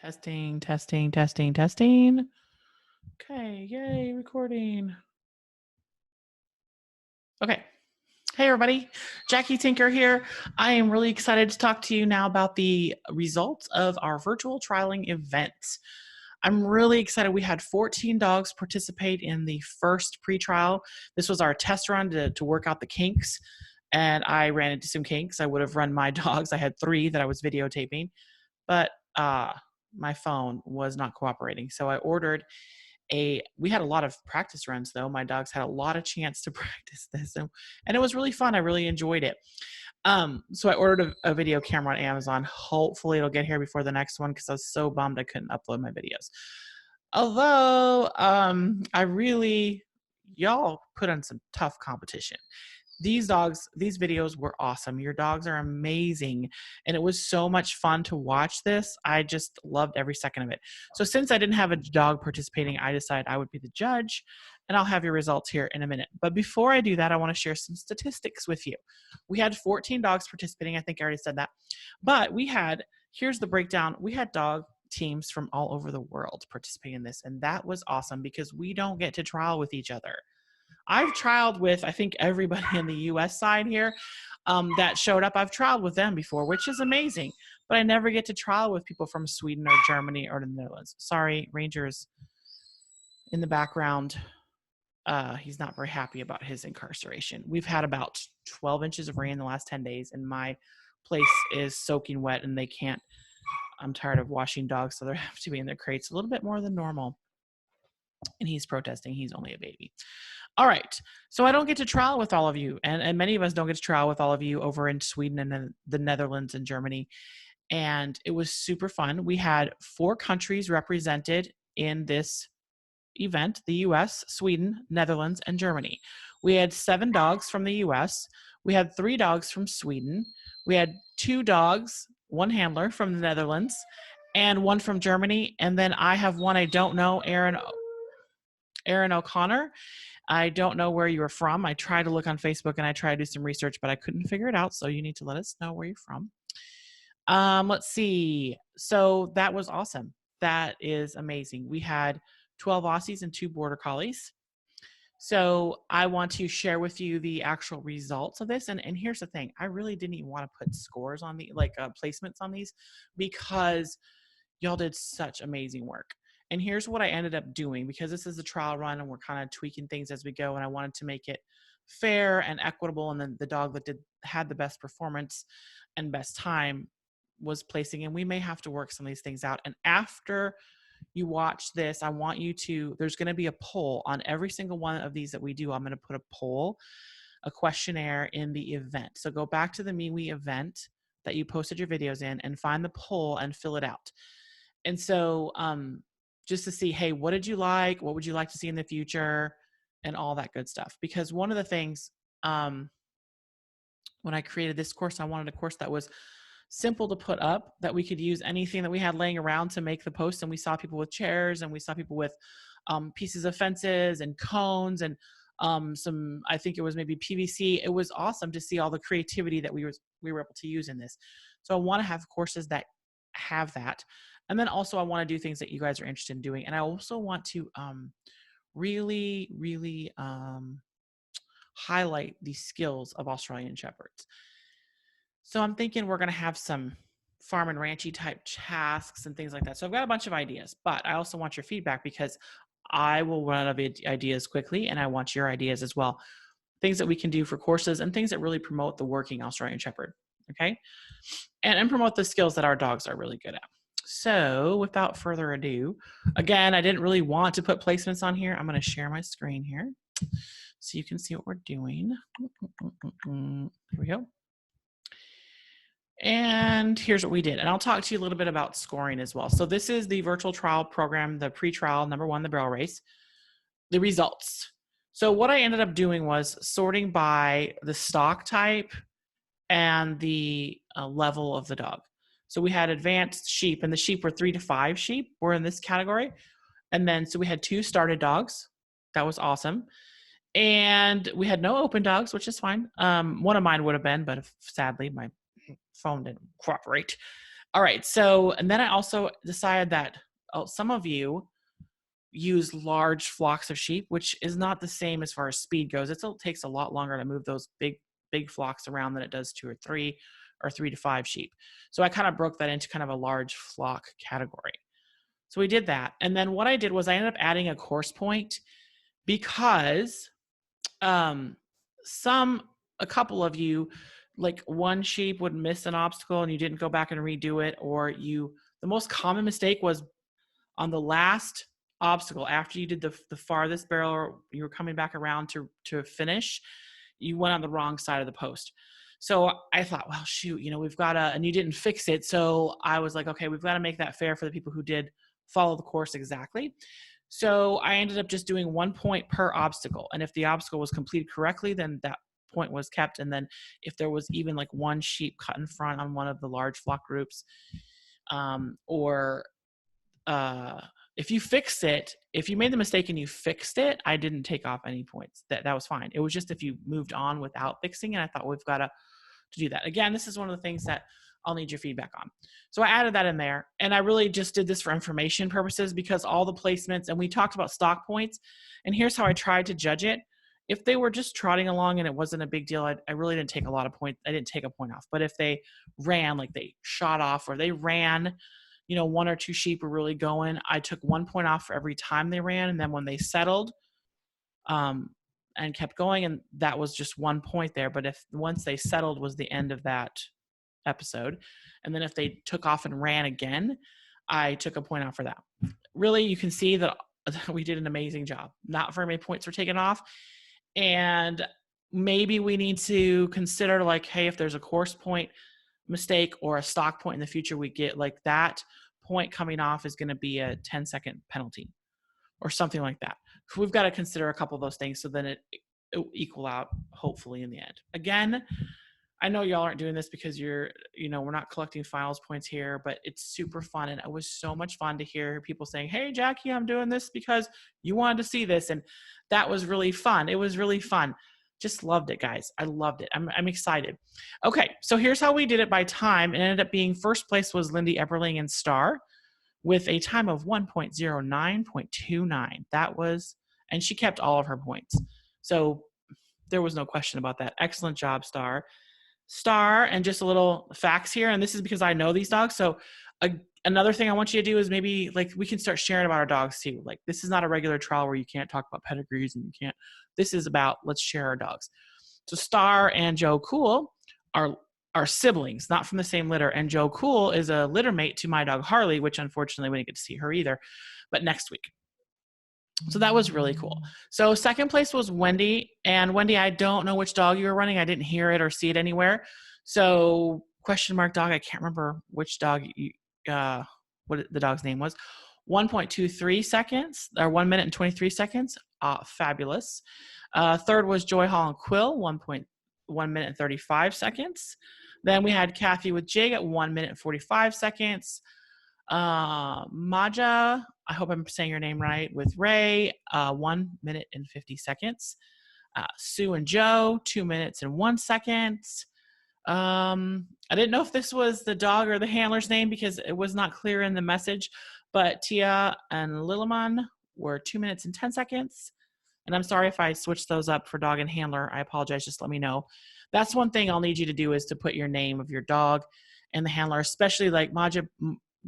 Testing, testing, testing, testing. Okay, yay, recording. Okay. Hey, everybody. Jackie Tinker here. I am really excited to talk to you now about the results of our virtual trialing event. I'm really excited. We had 14 dogs participate in the first pre-trial. This was our test run to work out the kinks, and I ran into some kinks. I would have run my dogs. I had 3 that I was videotaping, but my phone was not cooperating. So I ordered we had a lot of practice runs though. My dogs had a lot of chance to practice this, and it was really fun. I really enjoyed it. So I ordered a video camera on Amazon. Hopefully it'll get here before the next one because I was so bummed I couldn't upload my videos. Although y'all put on some tough competition. These videos were awesome. Your dogs are amazing. And it was so much fun to watch this. I just loved every second of it. So since I didn't have a dog participating, I decided I would be the judge, and I'll have your results here in a minute. But before I do that, I want to share some statistics with you. We had 14 dogs participating. I think I already said that. But here's the breakdown. We had dog teams from all over the world participating in this. And that was awesome because we don't get to trial with each other. I've trialed with, I think, everybody in the US side here that showed up. I've trialed with them before, which is amazing. But I never get to trial with people from Sweden or Germany or the Netherlands. Sorry, Ranger's in the background. He's not very happy about his incarceration. We've had about 12 inches of rain in the last 10 days, and my place is soaking wet, and I'm tired of washing dogs, so they have to be in their crates a little bit more than normal. And he's protesting. He's only a baby. All right. So I don't get to trial with all of you. And many of us don't get to trial with all of you over in Sweden and the Netherlands and Germany. And it was super fun. We had 4 countries represented in this event: the US, Sweden, Netherlands, and Germany. We had 7 dogs from the US. We had 3 dogs from Sweden. We had 2 dogs, 1 handler from the Netherlands, and 1 from Germany. And then I have one I don't know, Aaron O'Connor. I don't know where you are from. I tried to look on Facebook and I tried to do some research, but I couldn't figure it out. So you need to let us know where you're from. Let's see. So that was awesome. That is amazing. We had 12 Aussies and 2 Border Collies. So I want to share with you the actual results of this. And here's the thing. I really didn't even want to put scores on placements on these because y'all did such amazing work. And here's what I ended up doing, because this is a trial run and we're kind of tweaking things as we go. And I wanted to make it fair and equitable. And then the dog that had the best performance and best time was placing. And we may have to work some of these things out. And after you watch this, I want you there's going to be a poll on every single one of these that we do. I'm going to put a poll, a questionnaire in the event. So go back to the MeWe event that you posted your videos in and find the poll and fill it out. And so just to see, hey, what did you like? What would you like to see in the future? And all that good stuff. Because one of the things, when I created this course, I wanted a course that was simple to put up, that we could use anything that we had laying around to make the post. And we saw people with chairs, and we saw people with pieces of fences and cones and I think it was maybe PVC. It was awesome to see all the creativity that we were able to use in this. So I want to have courses that have that. And then also I want to do things that you guys are interested in doing. And I also want to really, really highlight the skills of Australian Shepherds. So I'm thinking we're going to have some farm and ranchy type tasks and things like that. So I've got a bunch of ideas, but I also want your feedback because I will run out of ideas quickly, and I want your ideas as well. Things that we can do for courses and things that really promote the working Australian Shepherd, okay? And promote the skills that our dogs are really good at. So without further ado, again, I didn't really want to put placements on here. I'm going to share my screen here so you can see what we're doing. Here we go. And here's what we did. And I'll talk to you a little bit about scoring as well. So this is the virtual trial program, the pre-trial, number 1, the barrel race, the results. So what I ended up doing was sorting by the stock type and the level of the dog. So we had advanced sheep, and the sheep were 3 to 5 sheep were in this category. And then, so we had 2 started dogs. That was awesome. And we had no open dogs, which is fine. One of mine would have been, but sadly my phone didn't cooperate. All right. So, and then I also decided that some of you use large flocks of sheep, which is not the same as far as speed goes. It still takes a lot longer to move those big flocks around than it does 2 or 3 to 5 sheep. So I kind of broke that into kind of a large flock category. So we did that. And then what I did was I ended up adding a course point because um, a couple of you, like one sheep would miss an obstacle and you didn't go back and redo it, or the most common mistake was on the last obstacle after you did the farthest barrel, or you were coming back around to finish, you went on the wrong side of the post. So I thought, well, shoot, we've got to, and you didn't fix it. So I was like, okay, we've got to make that fair for the people who did follow the course exactly. So I ended up just doing 1 point per obstacle. And if the obstacle was completed correctly, then that point was kept. And then if there was even like one sheep cut in front on one of the large flock groups, or if you fixed it, if you made the mistake and you fixed it, I didn't take off any points. That was fine. It was just if you moved on without fixing it, I thought we've got to do that. Again, this is one of the things that I'll need your feedback on. So I added that in there, and I really just did this for information purposes because all the placements, and we talked about stock points, and here's how I tried to judge it. If they were just trotting along and it wasn't a big deal, I really didn't take a lot of points. I didn't take a point off. But if they ran, like they shot off or they ran, 1 or 2 sheep were really going, I took 1 point off for every time they ran. And then when they settled and kept going, and that was just 1 point there. But if once they settled was the end of that episode, and then if they took off and ran again, I took a point off for that. Really, you can see that we did an amazing job. Not very many points were taken off. And maybe we need to consider like, hey, if there's a course point mistake or a stock point in the future, we get like that point coming off is going to be a 10-second penalty or something like that. So we've got to consider a couple of those things so then it will equal out hopefully in the end. Again, I know y'all aren't doing this because we're not collecting finals points here, but it's super fun. And it was so much fun to hear people saying, hey, Jackie, I'm doing this because you wanted to see this. And that was really fun. It was really fun. Just loved it, guys. I loved it. I'm excited. Okay, so here's how we did it by time. It ended up being first place was Lindy Eberling and Star with a time of 1.09.29. That was, and she kept all of her points. So there was no question about that. Excellent job, Star. And just a little facts here, and this is because I know these dogs. So another thing I want you to do is maybe like we can start sharing about our dogs too. Like this is not a regular trial where you can't talk about pedigrees and you can't. This is about let's share our dogs. So Star and Joe Cool are siblings, not from the same litter. And Joe Cool is a litter mate to my dog Harley, which unfortunately we didn't get to see her either, but next week. So that was really cool. So second place was Wendy. And Wendy, I don't know which dog you were running. I didn't hear it or see it anywhere. So question mark dog, I can't remember which dog, what the dog's name was. 1.23 seconds, or 1 minute and 23 seconds. Fabulous. Third was Joy Hall and Quill, 1 minute and 35 seconds. Then we had Kathy with Jig at 1 minute and 45 seconds. Maja, I hope I'm saying your name right, with Ray, 1 minute and 50 seconds. Sue and Joe, 2 minutes and 1 second. I didn't know if this was the dog or the handler's name because it was not clear in the message, but Tia and Liliman were 2 minutes and 10 seconds. And I'm sorry if I switched those up for dog and handler. I apologize. Just let me know. That's one thing I'll need you to do is to put your name of your dog and the handler, especially like Maja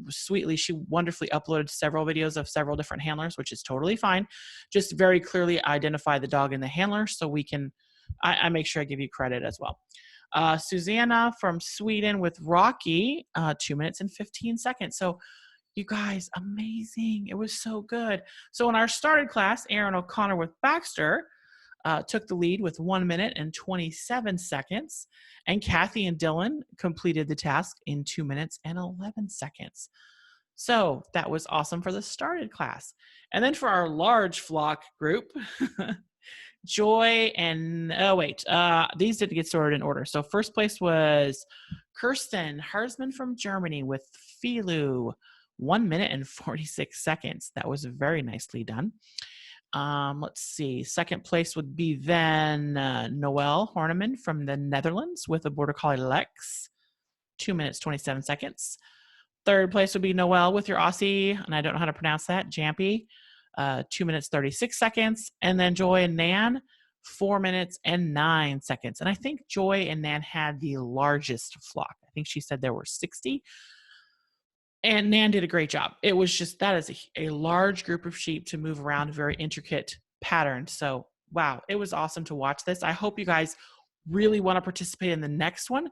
sweetly, she wonderfully uploaded several videos of several different handlers, which is totally fine. Just very clearly identify the dog and the handler so we can, I make sure I give you credit as well. Susanna from Sweden with Rocky, 2 minutes and 15 seconds. So you guys, amazing. It was so good. So in our started class, Aaron O'Connor with Baxter took the lead with 1 minute and 27 seconds. And Kathy and Dylan completed the task in 2 minutes and 11 seconds. So that was awesome for the started class. And then for our large flock group, Joy and, these didn't get sorted in order. So first place was Kirsten Harsman from Germany with Filu, 1 minute and 46 seconds. That was very nicely done. Let's see. Second place would be then Noelle Horneman from the Netherlands with a Border Collie Lex, 2 minutes, 27 seconds. Third place would be Noelle with your Aussie, and I don't know how to pronounce that, Jampy, 2 minutes 36 seconds. And then Joy and Nan, 4 minutes and 9 seconds. And I think Joy and Nan had the largest flock. I think she said there were 60. And Nan did a great job. It was just, that is a large group of sheep to move around, a very intricate pattern. So, wow, it was awesome to watch this. I hope you guys really want to participate in the next one.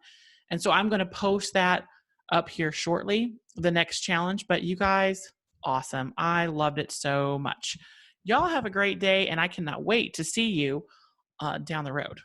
And so I'm going to post that up here shortly, the next challenge. But you guys, awesome. I loved it so much. Y'all have a great day, and I cannot wait to see you down the road.